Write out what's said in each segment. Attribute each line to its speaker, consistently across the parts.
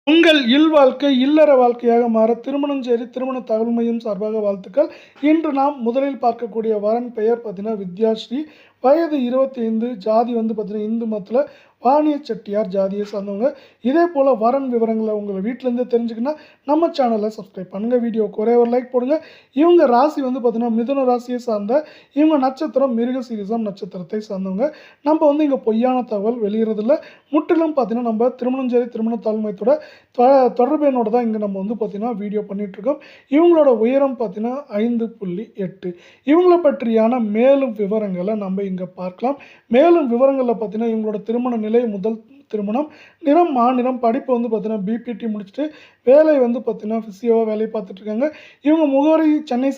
Speaker 1: உங்கள் இல்வாழ்க்கை இல்லற வாழ்க்கையாக மாற திருமணஞ்சேரி திருமண தகவல் மையம் சார்பாக வாழ்த்துக்கள். இன்று நாம் முதலில் பார்க்கக்கூடிய வரன் பெயர் பார்த்தீங்கன்னா வித்யாஸ்ரீ. வயது 25. ஜாதி வந்து பார்த்தீங்கன்னா இந்து மதத்தில் வாணிய செட்டியார் ஜாதியை சார்ந்தவங்க. இதே போல் வரன் விவரங்களை உங்களை வீட்டிலேருந்தே தெரிஞ்சுக்கன்னா நம்ம சேனலை சப்ஸ்கிரைப் பண்ணுங்கள். வீடியோக்கு ஒரே ஒரு லைக் போடுங்க. இவங்க ராசி வந்து பார்த்தீங்கன்னா மிதுன ராசியை சார்ந்த இவங்க நட்சத்திரம் மிருகசீரிசம் நட்சத்திரத்தை சார்ந்தவங்க. நம்ம வந்து இங்கே பொய்யான தகவல் வெளியிறதில்ல. முற்றிலும் பார்த்தீங்கன்னா நம்ம திருமணஞ்சேரி திருமண தகவல் மையத்தோட தொடர்பு எண்ணோட தான் இங்கே நம்ம வந்து பார்த்திங்கன்னா வீடியோ பண்ணிகிட்ருக்கோம். இவங்களோட உயரம் பார்த்திங்கன்னா 5.8. இவங்கள பற்றியான மேலும் விவரங்களை நம்ம இங்கே பார்க்கலாம். மேலும் விவரங்களில் பார்த்திங்கன்னா இவங்களோட திருமண நிலை முதல் திருமணம், நிறம் மாநிறம், படிப்பு வந்து பார்த்தீங்கன்னா பிபிடி முடிச்சுட்டு வேலை வந்து பார்த்தீங்கன்னா ஃபிசியோவாக வேலையை பார்த்துட்ருக்காங்க. இவங்க முகவரி சென்னை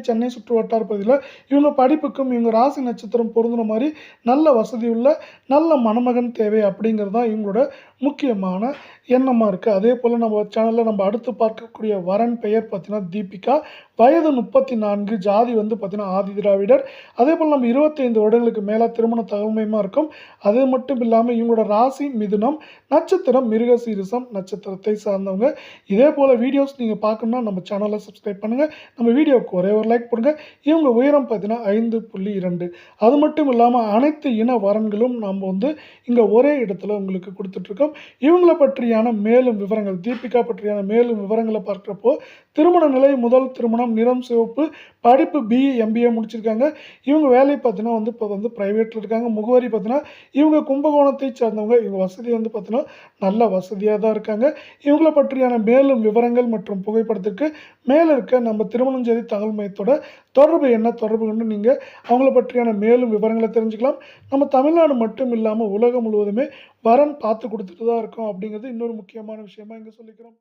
Speaker 1: சென்னை சுற்று வட்டார பகுதியில். இவங்க படிப்புக்கும் இவங்க ராசி நட்சத்திரம் பொருந்துன மாதிரி நல்ல வசதி உள்ள நல்ல மணமகன் தேவை அப்படிங்கிறது தான் இவங்களோட முக்கியமான எண்ணமாக இருக்குது. அதே போல் நம்ம சேனலில் நம்ம அடுத்து பார்க்கக்கூடிய வரன் பெயர் பார்த்தீங்கன்னா தீபிகா. வயது 34. ஜாதி வந்து பார்த்தீங்கன்னா ஆதி திராவிடர். அதே போல் நம்ம 25 வருடங்களுக்கு மேலே திருமண தகவல்மயமாக இருக்கும். அது மட்டும் இல்லாமல் இவங்களோட ராசி மிதுனம், நட்சத்திரம் மிருகசீரிசம் நட்சத்திரத்தை சார்ந்தவங்க. இதே போல் வீடியோஸ் நீங்கள் பார்க்கணுன்னா நம்ம சேனலை சப்ஸ்கிரைப் பண்ணுங்கள். நம்ம வீடியோவுக்கு ஒரே ஒரு லைக் பண்ணுங்கள். இவங்க உயரம் பார்த்தீங்கன்னா 5.2. அது மட்டும் இல்லாமல் அனைத்து இன வரன்களும் நம்ம வந்து இங்கே ஒரே இடத்துல உங்களுக்கு கொடுத்துட்ருக்கோம். இவங்களை பற்றியான மேலும் விவரங்கள், தீபிகா பற்றியான மேலும் விவரங்களை பார்க்குறப்போ திருமண நிலை முதல் திருமணம், நிறம் சிவப்பு, படிப்பு பிஇ எம்பிஏ முடிச்சிருக்காங்க. இவங்க வேலை பார்த்தீங்கன்னா வந்து இப்போ வந்து ப்ரைவேட்டில் இருக்காங்க. முகவரி பார்த்தீங்கன்னா இவங்க கும்பகோணத்தை சார்ந்தவங்க. இவங்க வசதி வந்து பார்த்தீங்கன்னா நல்ல வசதியாக தான் இருக்காங்க. இவங்கள பற்றியான மேலும் விவரங்கள் மற்றும் புகைப்படத்திற்கு மேலே இருக்க நம்ம திருமணஞ்சேரி தகவல் மையத்தோட தொடர்பு கொண்டு நீங்கள் அவங்கள பற்றியான மேலும் விவரங்களை தெரிஞ்சுக்கலாம். நம்ம தமிழ்நாடு மட்டும் இல்லாமல் உலகம் முழுவதுமே வரன் பார்த்து கொடுத்துட்டு தான் இருக்கோம் அப்படிங்கிறது இன்னொரு முக்கியமான விஷயமா இங்கே சொல்லிக்கிறோம்.